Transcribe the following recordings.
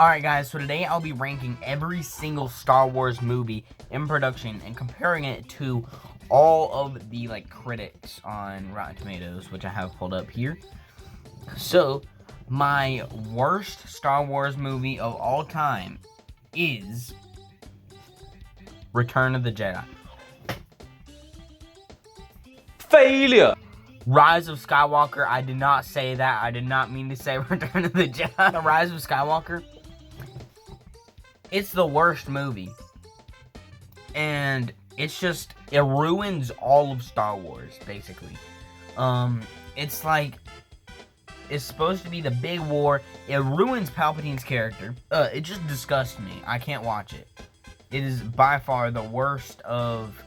Alright guys, so today I'll be ranking every single Star Wars movie in production and comparing it to all of the critics on Rotten Tomatoes, which I have pulled up here. So, my worst Star Wars movie of all time is Return of the Jedi. Failure! Rise of Skywalker, I did not say that. I did not mean to say Return of the Jedi. The Rise of Skywalker, it's the worst movie. And it's just, it ruins all of Star Wars, basically. It's like, it's supposed to be the big war. It ruins Palpatine's character. It just disgusts me. I can't watch it. It is by far the worst of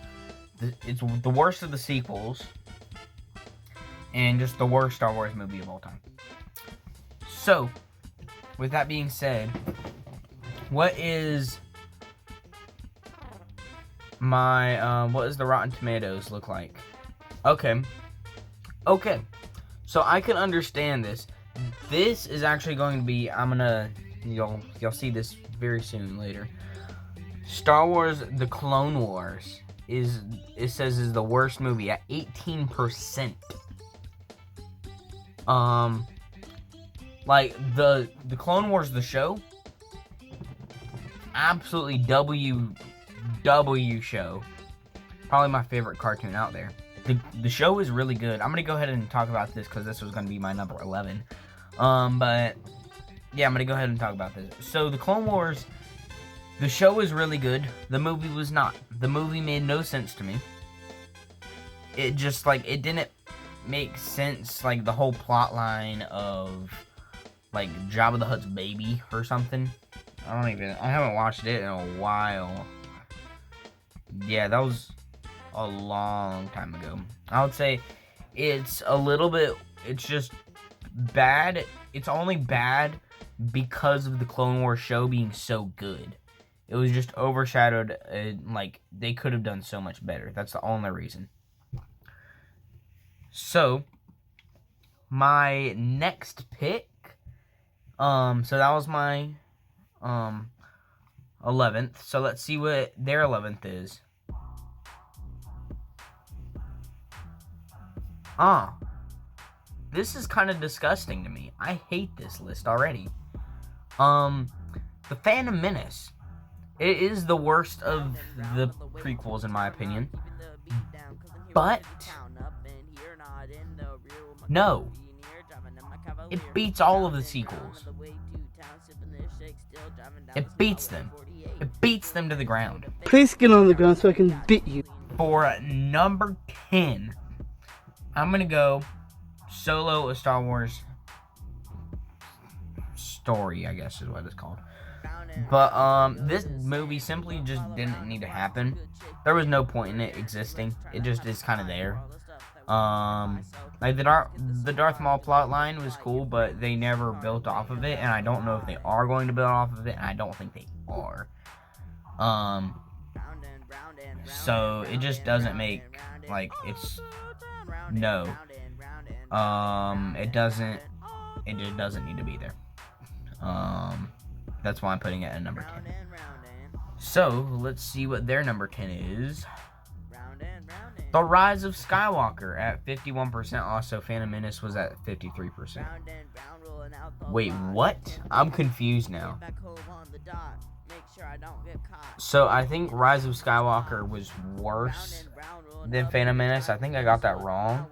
it's the worst of the sequels. And just the worst Star Wars movie of all time. So, with that being said, what is what does the Rotten Tomatoes look like? Okay. So I can understand this. This is actually going to be, you'll see this very soon later. Star Wars The Clone Wars it says is the worst movie at 18%. Like the Clone Wars, the show, absolutely W show. Probably my favorite cartoon out there. The show is really good. I'm gonna go ahead and talk about this because this was gonna be my number 11. But yeah, I'm gonna go ahead and talk about this. So the Clone Wars, the show is really good. The movie was not. The movie made no sense to me. It just it didn't make sense, the whole plot line of Jabba the Hutt's baby or something. I haven't watched it in a while. Yeah, that was a long time ago. I would say it's a little bit, it's just bad. It's only bad because of the Clone Wars show being so good. It was just overshadowed, they could have done so much better. That's the only reason. So, my next pick, so that was my 11th. So let's see what their 11th is. This is kind of disgusting to me. I hate this list already. The Phantom Menace. It is the worst of the prequels in my opinion. But no, it beats all of the sequels. It beats them. It beats them to the ground. Please get on the ground so I can beat you. For number 10, I'm gonna go Solo: A Star Wars Story, I guess is what it's called. But this movie simply just didn't need to happen. There was no point in it existing. It just is kind of there. The Darth Maul plot line was cool, but they never built off of it, and I don't know if they are going to build off of it, and I don't think they are. So it just doesn't make, no. It just doesn't need to be there. That's why I'm putting it at number 10. So, let's see what their number 10 is. The Rise of Skywalker at 51%. Also, Phantom Menace was at 53%. Wait, what? I'm confused now. So, I think Rise of Skywalker was worse than Phantom Menace. I think I got that wrong.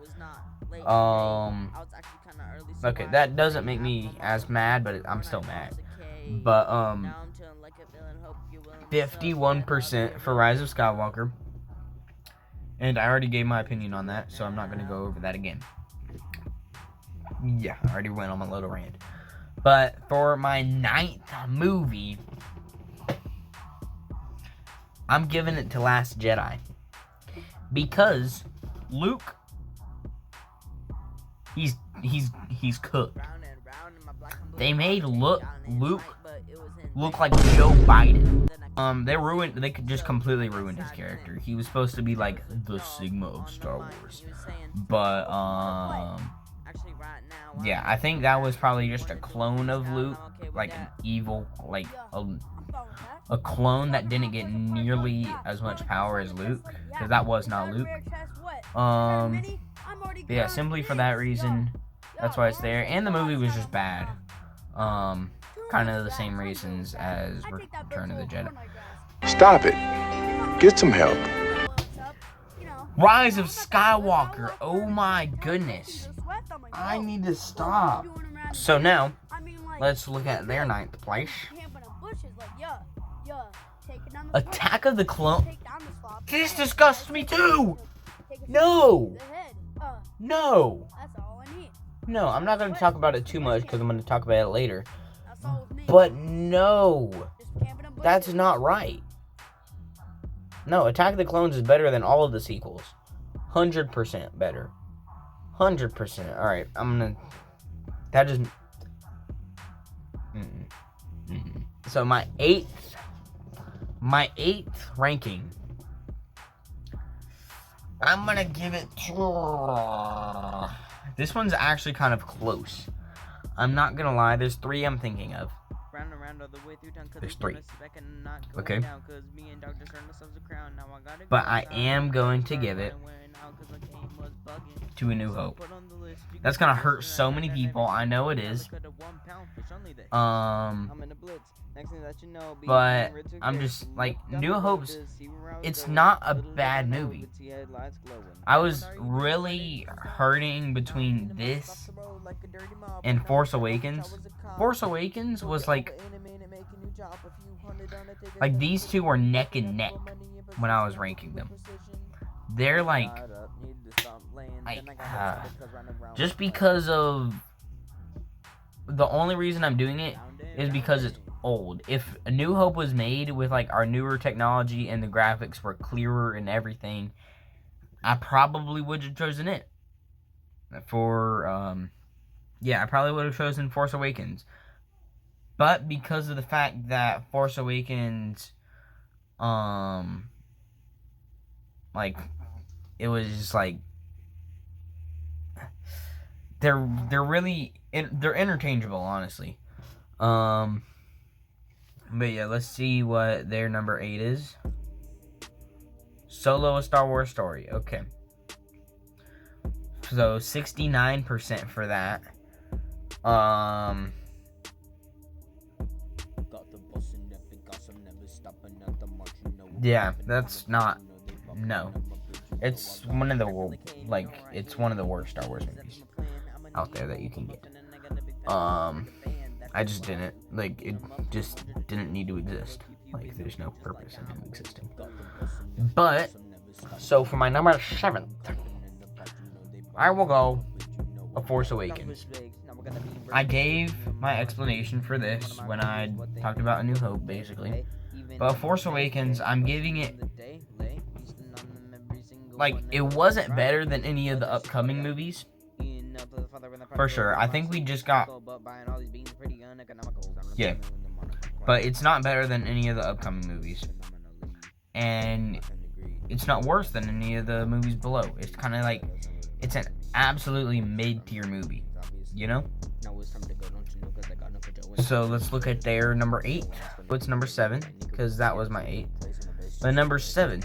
Okay, that doesn't make me as mad, but I'm still mad. But, 51% for Rise of Skywalker. And I already gave my opinion on that, so I'm not going to go over that again. Yeah, I already went on my little rant. But for my 9th movie, I'm giving it to Last Jedi. Because Luke, he's cooked. They made Luke look like Joe Biden. They could just completely ruin his character. He was supposed to be the Sigma of Star Wars. But, Yeah, I think that was probably just a clone of Luke, like an evil, like a clone that didn't get nearly as much power as Luke, because that was not Luke. But yeah, simply for that reason, that's why it's there. And the movie was just bad. Kind of the same reasons as Return of the Jedi. Stop it. Get some help. Rise of Skywalker. Oh my goodness. I need to stop. So now, let's look at their 9th place. Attack of the Clone. This disgusts me too. No. No. No, I'm not going to talk about it too much because I'm going to talk about it later. But no. That's not right. No, Attack of the Clones is better than all of the sequels. 100% better. 100%. Alright, I'm gonna... That just... So my 8th ranking, I'm gonna give it to... This one's actually kind of close. I'm not gonna lie, there's 3 I'm thinking of. There's 3. Okay. But I am going to give it to A New Hope. That's gonna hurt so many people. I know it is. But I'm just like, New Hope's, it's not a bad movie. I was really hurting between this and Force Awakens. Force Awakens was like these two were neck and neck when I was ranking them. They're like just because of the only reason I'm doing it is because it's old. If A New Hope was made with like our newer technology and the graphics were clearer and everything, I probably would have chosen it for yeah, I probably would have chosen Force Awakens. But because of the fact that Force Awakens like it was just like they're really they're interchangeable, honestly. But yeah, let's see what their number 8 is. Solo: A Star Wars Story. Okay. So 69% for that. Yeah, that's not. No. It's one of the it's one of the worst Star Wars movies out there that you can get. I just didn't it just didn't need to exist. Like, there's no purpose in it existing. But so for my number 7th, I will go A Force Awakens. I gave my explanation for this when I talked about A New Hope, basically. But Force Awakens, I'm giving it like, it wasn't better than any of the upcoming movies. For sure. I think we just got... Yeah. But it's not better than any of the upcoming movies. And it's not worse than any of the movies below. It's kind of like... It's an absolutely mid-tier movie. You know? So let's look at their number 8. What's number 7? Because that was my 8. But number 7...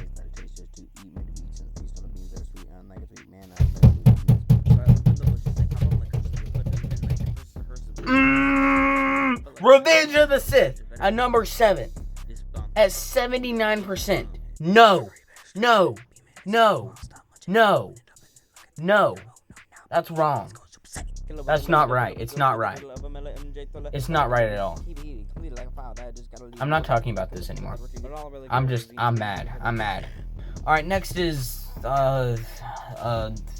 Revenge of the Sith at number 7 at 79%. No. That's wrong. That's not right. It's not right. It's not right at all. I'm not talking about this anymore. I'm mad. Alright, next is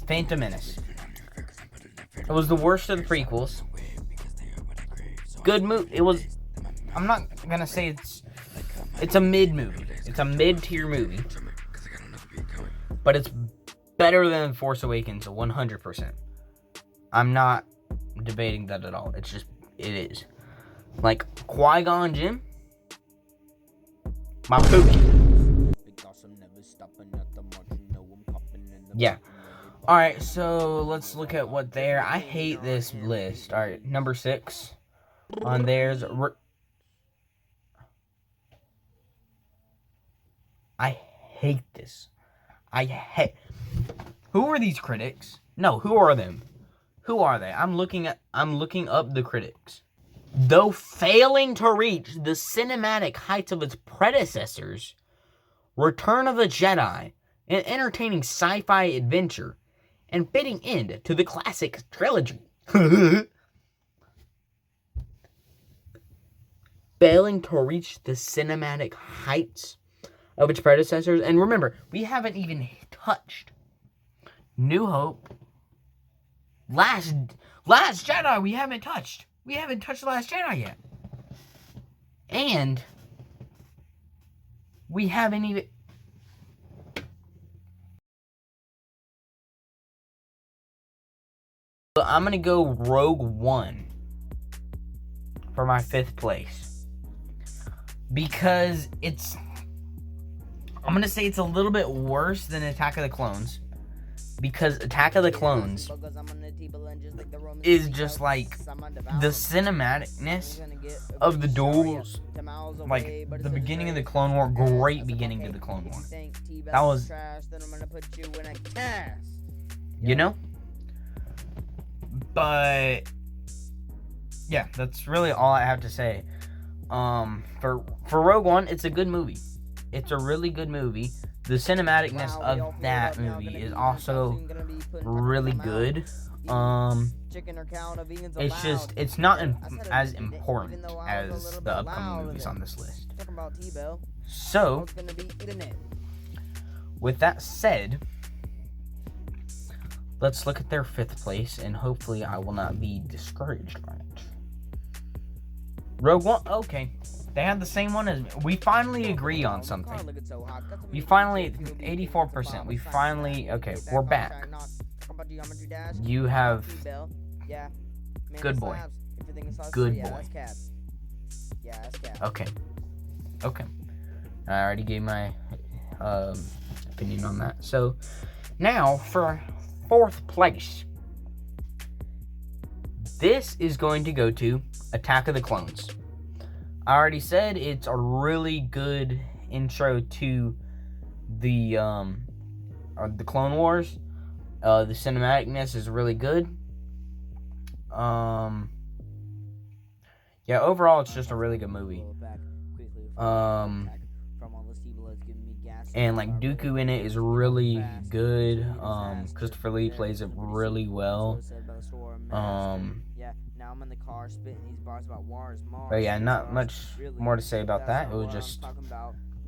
Phantom Menace. It was the worst of the prequels. Good movie. It was. I'm not gonna say it's a mid movie. It's a mid-tier movie, but it's better than Force Awakens 100%. I'm not debating that at all. It's just, it is. Like Qui-Gon Jinn, my pookie. Yeah. Alright, so let's look at what there. I hate this list. Alright, number 6 on theirs. I hate this. I hate. Who are these critics? No, who are them? Who are they? I'm looking up the critics. Though failing to reach the cinematic heights of its predecessors, Return of the Jedi, an entertaining sci-fi adventure, and fitting end to the classic trilogy. Failing to reach the cinematic heights of its predecessors. And remember, we haven't even touched New Hope. Last Jedi we haven't touched. We haven't touched The Last Jedi yet. And we haven't even... I'm going to go Rogue One for my 5th place. Because it's... I'm going to say it's a little bit worse than Attack of the Clones. Because Attack of the Clones is just like the cinematicness of the duels. Like the beginning of the Clone War, great beginning to the Clone War. That was, you know? But yeah, that's really all I have to say. For Rogue One, it's a good movie. It's a really good movie. The cinematicness of that movie is also really good. It's just, it's not as important as the upcoming movies on this list. So, with that said, let's look at their 5th place, and hopefully I will not be discouraged by it. Rogue One, okay. They had the same one as me. We finally agree on something. We finally, 84%. We finally, okay, we're back. You have, good boy. Good boy. Okay. Okay. I already gave my opinion on that. So, now for 4th place. This is going to go to Attack of the Clones. I already said it's a really good intro to the Clone Wars. The cinematicness is really good. Yeah, overall it's just a really good movie. And like Dooku in it is really good. Christopher Lee plays it really well. But yeah, not much more to say about that. It was just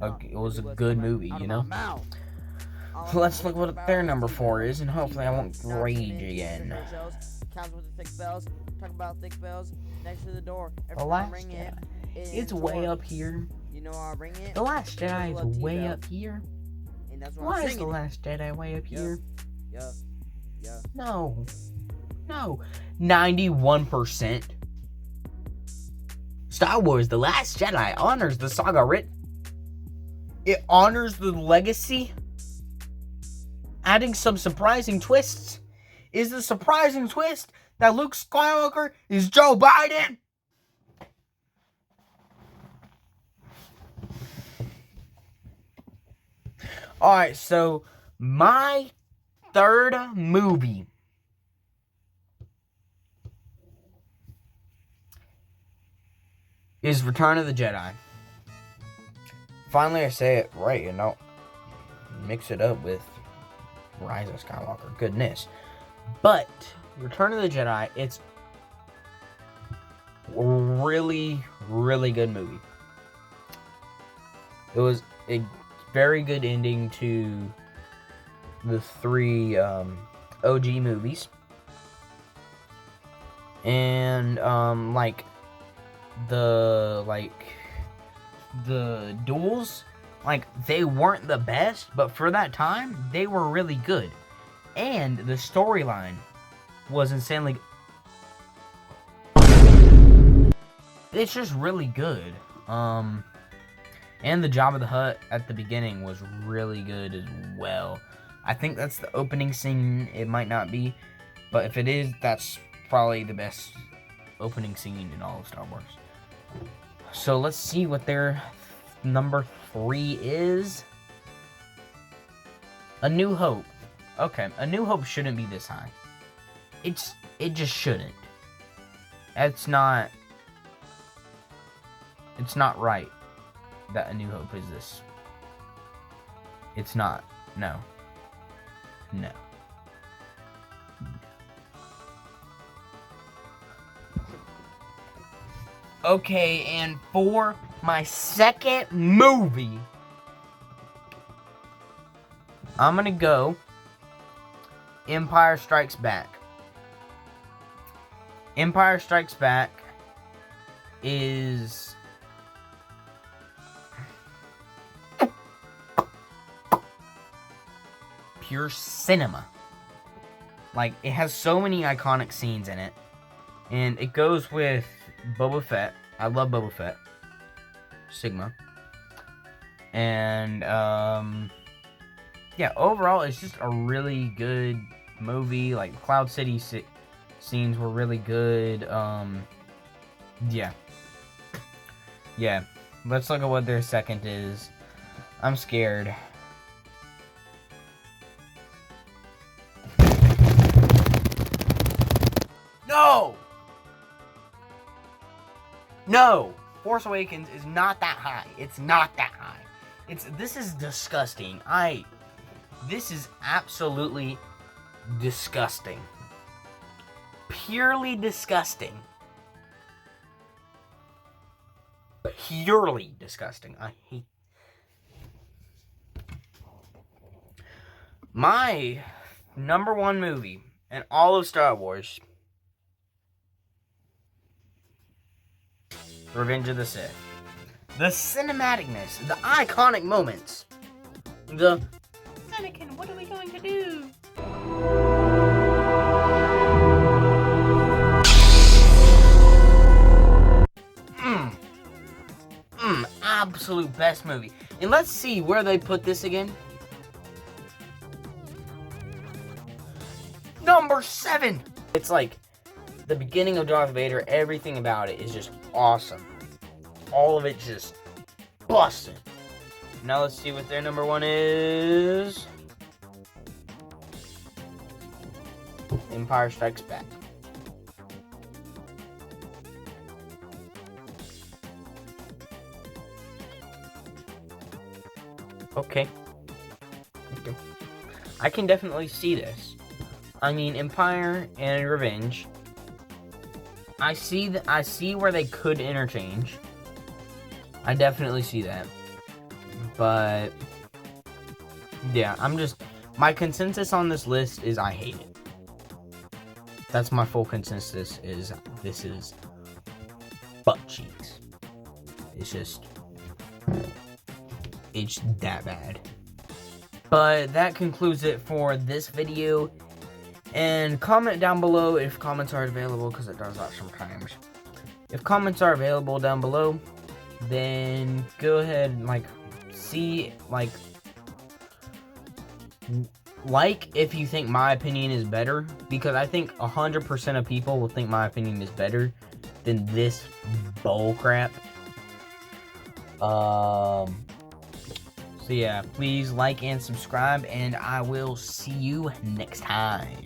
it was a good movie, you know. So let's look what their number 4 is, and hopefully I won't rage again. The Last Jedi. It's way up here. The Last Jedi is way up here. Why is The Last Jedi way up here? No. 91%. Star Wars The Last Jedi honors the saga writ. It honors the legacy. Adding some surprising twists. Is the surprising twist that Luke Skywalker is Joe Biden? Alright, so my 3rd movie is Return of the Jedi. Finally, I say it right, you know. Mix it up with Rise of Skywalker. Goodness. But Return of the Jedi, it's a really, really good movie. It was a very good ending to the 3 OG movies. And like the duels, like they weren't the best, but for that time they were really good. And the storyline was insanely, it's just really good. And the Jabba the Hutt at the beginning was really good as well. I think that's the opening scene. It might not be, but if it is, that's probably the best opening scene in all of Star Wars. So let's see what their number 3 is. A New Hope. Okay, A New Hope shouldn't be this high. It just shouldn't. It's not right that A New Hope is this. It's not. No. No. Okay, and for my second movie, I'm gonna go Empire Strikes Back. Empire Strikes Back is pure cinema. Like, it has so many iconic scenes in it. And it goes with Boba Fett. I love Boba Fett. Sigma. And, yeah, overall, it's just a really good movie. Like, Cloud City scenes were really good. Yeah. Yeah. Let's look at what their second is. I'm scared. No! No! Force Awakens is not that high. It's not that high. This is disgusting. This is absolutely disgusting. Purely disgusting. Purely disgusting. I hate. My number 1 movie in all of Star Wars, Revenge of the Sith. The cinematicness, the iconic moments, the Anakin, what are we going to do? Absolute best movie. And let's see where they put this again. Number 7. It's like the beginning of Darth Vader. Everything about it is just awesome. All of it just busting. Now let's see what their number 1 is. Empire Strikes Back. Okay. I can definitely see this. I mean, Empire and Revenge. I see where they could interchange. I definitely see that. But yeah, my consensus on this list is I hate it. That's my full consensus, is this is butt cheeks. It's that bad. But that concludes it for this video. And comment down below if comments are available, because it does that sometimes. If comments are available down below, then go ahead and like if you think my opinion is better, because I think 100% of people will think my opinion is better than this bull crap. So yeah, please like and subscribe, and I will see you next time.